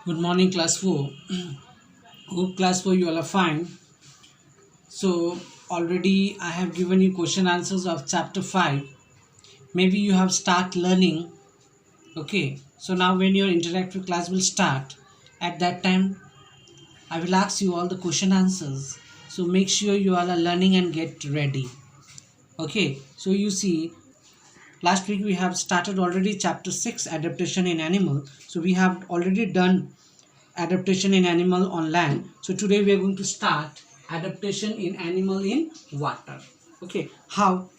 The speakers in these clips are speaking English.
Good morning, class 4. Hope class 4 you all are fine. So, already I have given you question answers of chapter 5. Maybe you have start learning. Okay. So, now when your interactive class will start, at that time I will ask you all the question answers. So, make sure you all are learning and get ready. Okay. So, you see, last week we have started already chapter 6 adaptation in animal. So, we have already done adaptation in animal on land. So today we are going to start adaptation in animal in water. Okay, how?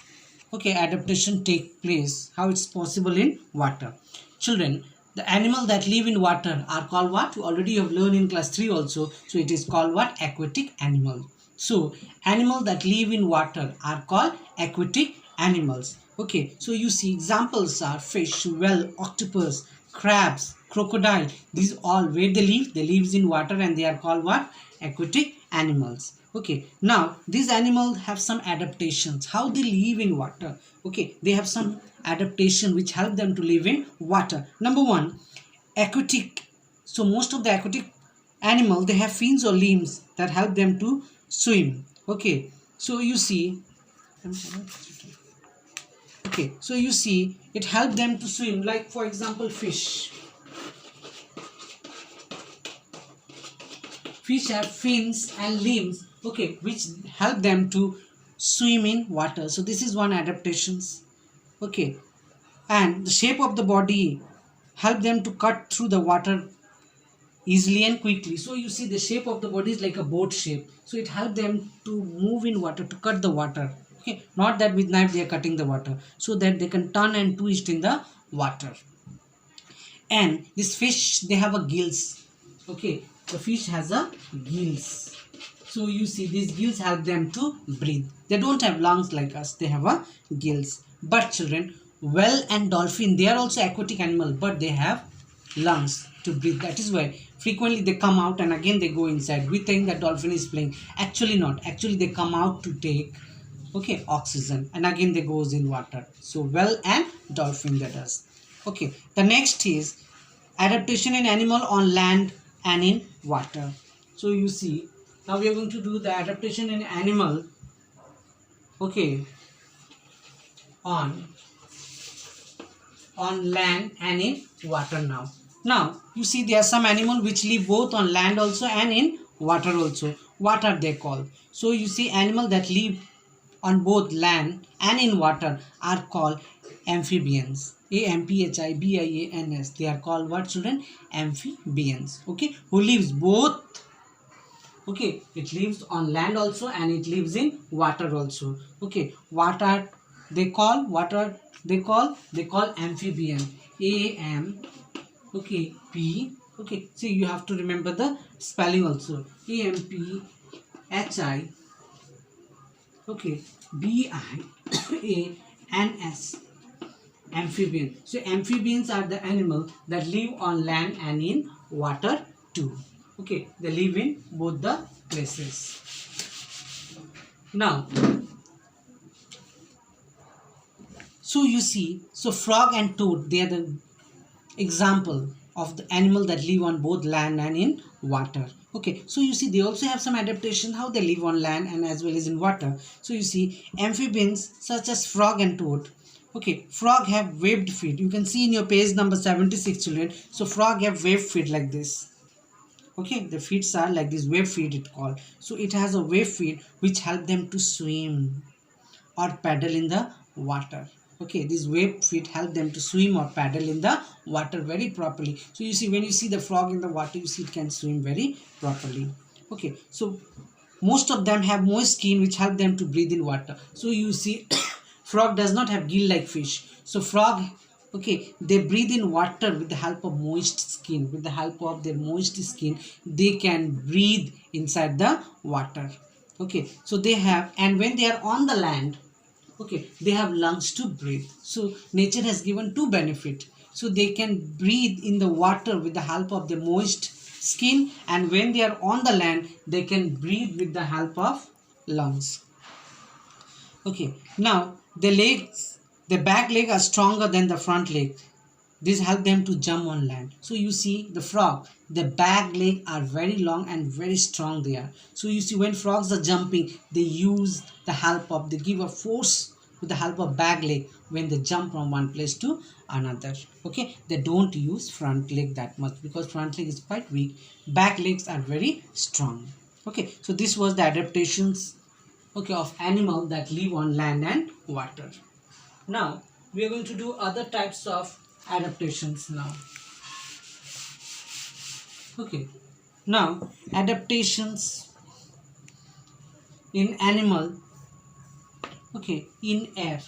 Okay, adaptation take place, how it's possible in water. Children, the animal that live in water are called what? Already you have learned in class 3 also. So it is called what? Aquatic animal. So animal that live in water are called aquatic animals. Okay, so you see examples are fish, whale, octopus, crabs, crocodile. These all where they live? They live in water and they are called what? Aquatic animals. Okay, now these animals have some adaptations. How they live in water? Okay, they have some adaptation which help them to live in water. Number one, aquatic. So most of the aquatic animal they have fins or limbs that help them to swim. Okay, so you see. Okay, so you see it help them to swim. Like for example, fish. Fish have fins and limbs, okay, which help them to swim in water. So this is one adaptations. Okay, and the shape of the body help them to cut through the water easily and quickly. So you see the shape of the body is like a boat shape. So it help them to move in water, to cut the water. Okay, not that with knife they are cutting the water, so that they can turn and twist in the water. And this fish they have a gills. Okay, the fish has a gills. So you see these gills help them to breathe. They don't have lungs like us, they have a gills. But children, whale and dolphin, they are also aquatic animal, but they have lungs to breathe. That is why frequently they come out and again they go inside. We think that dolphin is playing, actually not. Actually they come out to take, okay, oxygen, and again they goes in water. So whale and dolphin that does. Okay, the next is adaptation in animal on land and in water. So you see, now we are going to do the adaptation in animal, okay, on land and in water. Now you see there are some animal which live both on land also and in water also. What are they called? So you see animal that live on both land and in water are called amphibians. Amphibians. They are called what, children? Amphibians. Okay, who lives both. Okay, it lives on land also and it lives in water also. Okay, what are they call? What are they call? They call amphibian. A-M, okay, P, okay, see you have to remember the spelling also. A-M-P-H-I, okay, B-I-A-N-S, amphibian. So amphibians are the animal that live on land and in water too. Okay, they live in both the places. Now, so you see, so frog and toad, they are the example of the animal that live on both land and in water. Okay, so you see they also have some adaptation how they live on land and as well as in water. So you see amphibians such as frog and toad. Okay, frog have webbed feet. You can see in your page number 76, children. So frog have webbed feet like this. Okay, the feet are like this, wave feet it called. So it has a wave feet which help them to swim or paddle in the water. Okay, these wave feet help them to swim or paddle in the water very properly. So you see when you see the frog in the water, you see it can swim very properly. Okay, so most of them have moist skin which help them to breathe in water. So you see frog does not have gill like fish. So frog, okay, they breathe in water with the help of moist skin. With the help of their moist skin, they can breathe inside the water. Okay, so they have, and when they are on the land, okay, they have lungs to breathe. So nature has given two benefits. So they can breathe in the water with the help of the moist skin, and when they are on the land, they can breathe with the help of lungs. Okay, now the legs, the back leg are stronger than the front leg. This help them to jump on land. So you see the frog, the back leg are very long and very strong they are. So you see when frogs are jumping, they use the help of, they give a force with the help of back leg when they jump from one place to another. Okay, they don't use front leg that much because front leg is quite weak. Back legs are very strong. Okay, so this was the adaptations, okay, of animal that live on land and water. Now we are going to do other types of adaptations now. Okay, now adaptations in animal, okay, in air.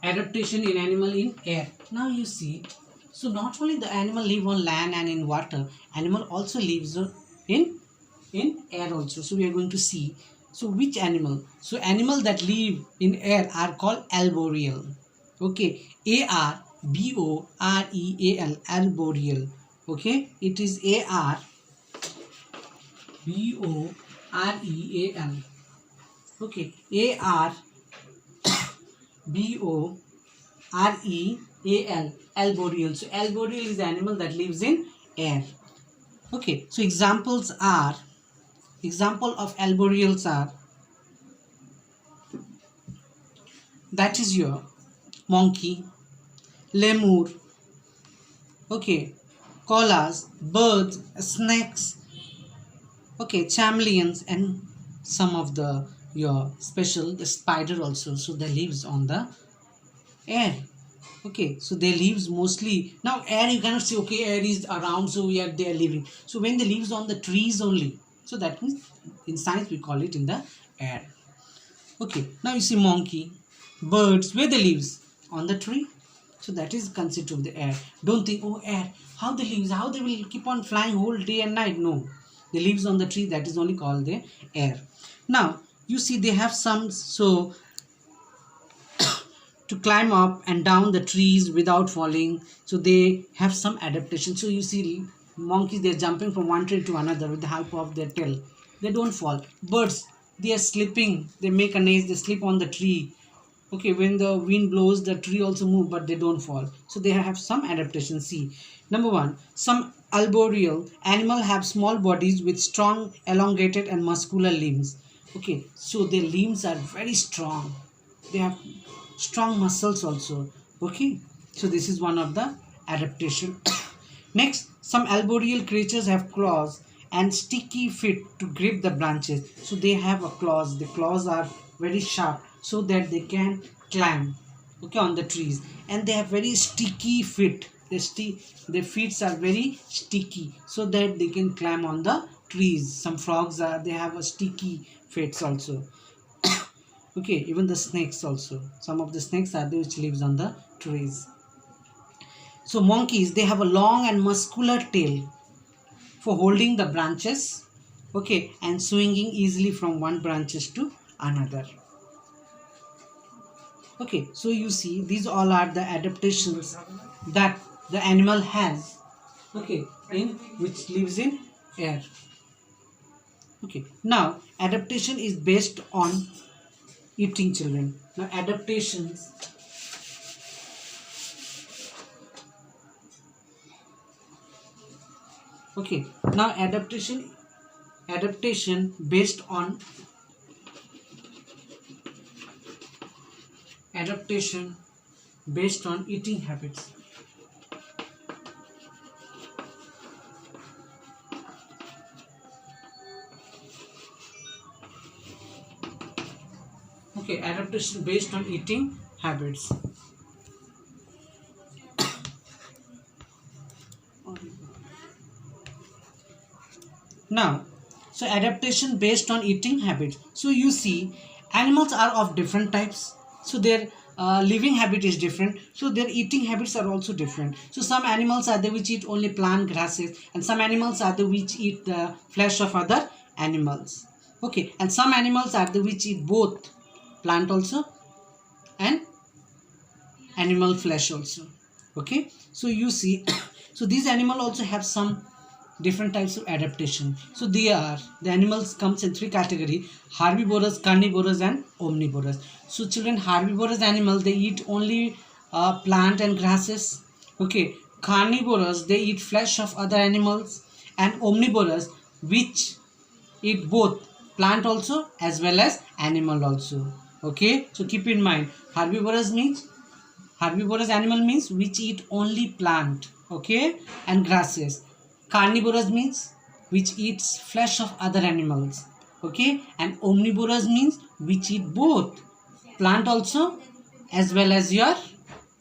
Adaptation in animal in air. Now you see, so not only the animal live on land and in water, animal also lives in air also. So we are going to see, so which animal, so animal that live in air are called arboreal. Okay, ARBOREAL, arboreal. Okay, it is ARBOREAL. Okay, ARBOREAL, arboreal. So arboreal is the animal that lives in air. Okay, so example of arboreals are, that is your monkey, lemur, okay, koalas, birds, snakes, okay, chameleons, and some of the your special, the spider also. So they lives on the air. Okay, so they lives mostly, now air you cannot say okay air is around so we are they are living. So when they lives on the trees only, so that means in science we call it in the air. Okay, now you see monkey, birds, where they lives on the tree, so that is considered of the air. Don't think oh air, how they lives, how they will keep on flying whole day and night. No, they lives on the tree, that is only called the air. Now you see they have some, so to climb up and down the trees without falling, so they have some adaptation. So you see monkeys, they're jumping from one tree to another with the help of their tail, they don't fall. Birds, they are sleeping, they make a nest, they sleep on the tree. Okay, when the wind blows the tree also move but they don't fall, so they have some adaptation. See, number one, some arboreal animal have small bodies with strong elongated and muscular limbs. Okay, so their limbs are very strong, they have strong muscles also. Okay, so this is one of the adaptation. Next, some arboreal creatures have claws and sticky feet to grip the branches. So they have a claws, the claws are very sharp so that they can climb, okay, on the trees, and they have very sticky feet. Their feet are very sticky so that they can climb on the trees. Some frogs are, they have a sticky feet also. Okay, even the snakes also, some of the snakes are there which lives on the trees. So monkeys, they have a long and muscular tail for holding the branches, okay, and swinging easily from one branches to another. Okay, so you see these all are the adaptations that the animal has, okay, in which lives in air. Okay, now adaptation is based on eating, children. Now adaptations, okay, now adaptation based on eating habits. Okay, adaptation based on eating habits. Now, so adaptation based on eating habits. So you see, animals are of different types. So their living habit is different. So their eating habits are also different. So some animals are there which eat only plant grasses, and some animals are there which eat the flesh of other animals. Okay, and some animals are there which eat both plant also and animal flesh also. Okay, so you see, so these animal also have some different types of adaptation. So they are, the animals comes in three category: herbivorous, carnivorous and omnivorous. So children, herbivorous animal, they eat only plant and grasses. Okay, carnivorous, they eat flesh of other animals, and omnivorous, which eat both plant also as well as animal also. Okay, so keep in mind, herbivorous animal means which eat only plant, okay, and grasses. Carnivorous means which eats flesh of other animals, okay, and omnivorous means which eat both plant also as well as your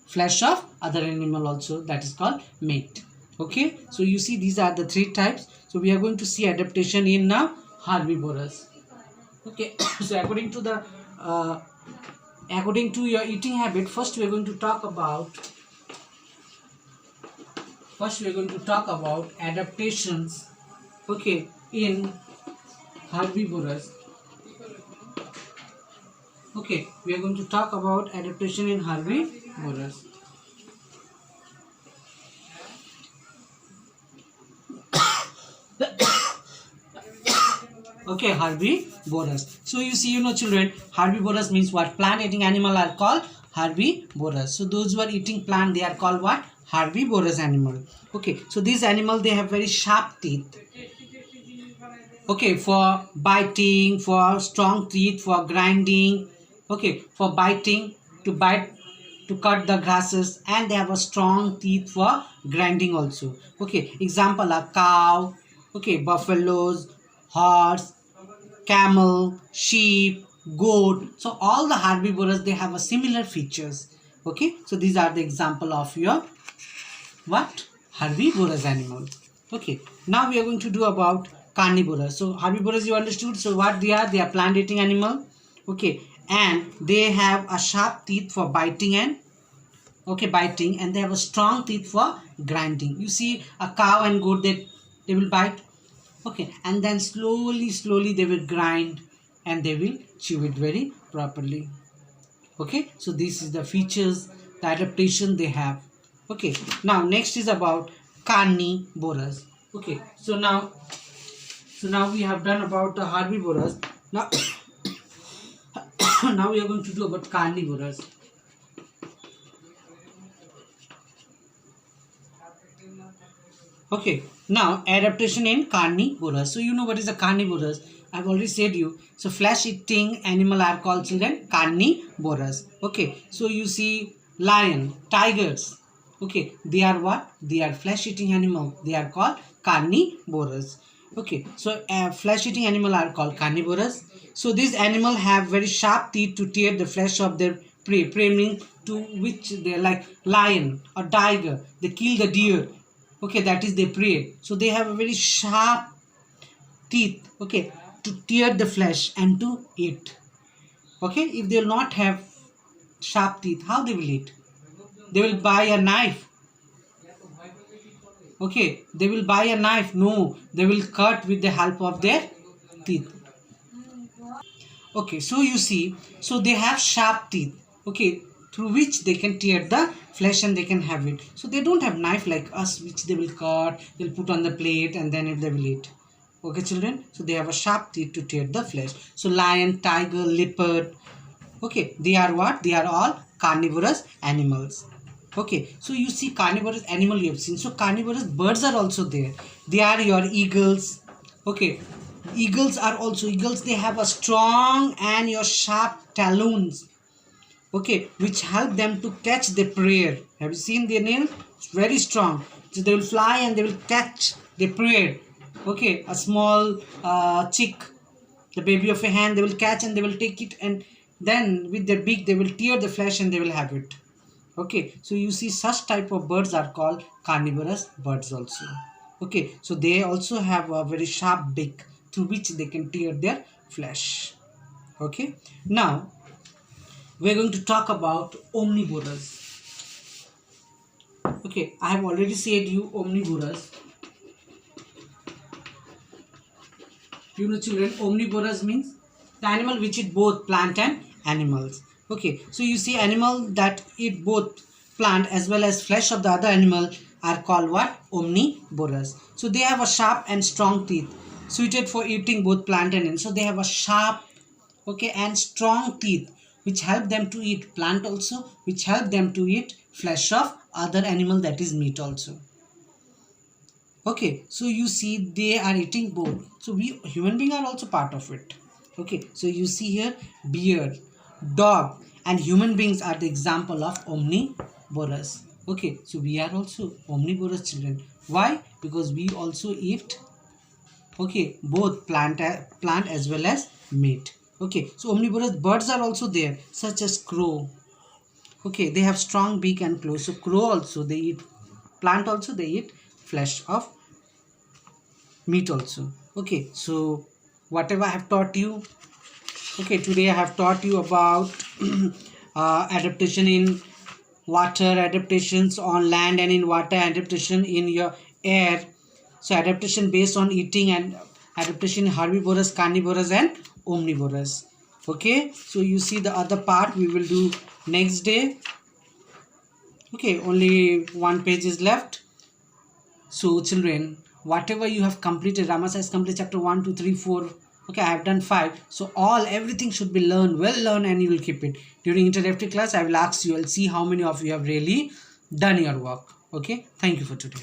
flesh of other animal also, that is called meat. Okay, so you see these are the three types. So we are going to see adaptation in now herbivorous. Okay, so uh, according to your eating habit, first we are going to talk about adaptations, okay, in herbivorous. Okay, we are going to talk about adaptation in herbivorous. Okay, herbivorous. So you see, children, herbivorous means what? Plant eating animal are called herbivorous. So those who are eating plant, they are called what? Herbivorous animal. Okay, so these animal, they have very sharp teeth. Okay, for biting, for strong teeth, for grinding. Okay, for biting, to bite, to cut the grasses, and they have a strong teeth for grinding also. Okay, example are cow, okay, buffaloes, horse, camel, sheep, goat. So all the herbivorous, they have a similar features. Okay, so these are the example of your what? Herbivorous animal. Okay, now we are going to do about carnivorous. So herbivorous you understood. So what they are? They are plant eating animal. Okay, and they have a sharp teeth for biting and, okay, biting, and they have a strong teeth for grinding. You see a cow and goat, they will bite, okay, and then slowly they will grind and they will chew it very properly. Okay, so this is the features, the adaptation they have. Okay, now next is about carnivorous. Okay, so now we have done about the herbivorous. Now now we are going to do about carnivorous. Okay, now adaptation in carnivorous. So you know what is a carnivorous? I've already said you. So flesh eating animal are called, children, carnivorous. Okay, so you see lion, tigers. Okay, they are what? They are flesh eating animal. They are called carnivorous. Okay, so flesh eating animal are called carnivorous. So these animal have very sharp teeth to tear the flesh of their prey. Prey means to which they, like lion or tiger, they kill the deer. Okay, that is their prey. So they have a very sharp teeth, okay, to tear the flesh and to eat. Okay, if they will not have sharp teeth, how they will eat? They will buy a knife. Okay, they will buy a knife. No, they will cut with the help of their teeth. Okay, so you see, so they have sharp teeth, okay, through which they can tear the flesh and they can have it. So they don't have knife like us, which they will cut, they'll put on the plate and then they will eat. Okay, children, so they have a sharp teeth to tear the flesh. So lion, tiger, leopard, okay, they are what? They are all carnivorous animals. Okay, so you see carnivorous animal you have seen. So carnivorous birds are also there. They are your eagles. Okay, eagles are also, eagles, they have a strong and your sharp talons. Okay, which help them to catch the prey. Have you seen their nail? It's very strong. So they will fly and they will catch the prey. Okay, a small chick, the baby of a hen, they will catch and they will take it, and then with their beak they will tear the flesh and they will have it. Okay, so you see such type of birds are called carnivorous birds also. Okay, so they also have a very sharp beak through which they can tear their flesh. Okay, now we are going to talk about omnivorous. Okay, I have already said you omnivorous. You know, children, omnivorous means the animal which eat both plant and animals. Okay, so you see animal that eat both plant as well as flesh of the other animal are called what? Omnivorous. So they have a sharp and strong teeth suited for eating both plant and animal. So they have a sharp, okay, and strong teeth which help them to eat plant also, which help them to eat flesh of other animal, that is meat also. Okay, so you see they are eating both. So we human being are also part of it. Okay, so you see here bear, dog and human beings are the example of omnivorous. Okay, so we are also omnivorous children. Why? Because we also eat, okay, both plant as well as meat. Okay, so omnivorous birds are also there, such as crow. Okay, they have strong beak and claws. So crow also they eat plant, also they eat flesh of meat also. Okay, so whatever I have taught you, okay, today I have taught you about adaptation in water, adaptations on land and in water, adaptation in your air. So adaptation based on eating and adaptation herbivorous, carnivorous and omnivorous. Okay, so you see the other part we will do next day. Okay, only one page is left. So children, whatever you have completed, Ramasai has completed chapter 1, 2, 3, 4. Okay, I have done 5. So everything should be learned, well learned, and you will keep it. During interactive class, I will ask you, I'll see how many of you have really done your work. Okay, thank you for today.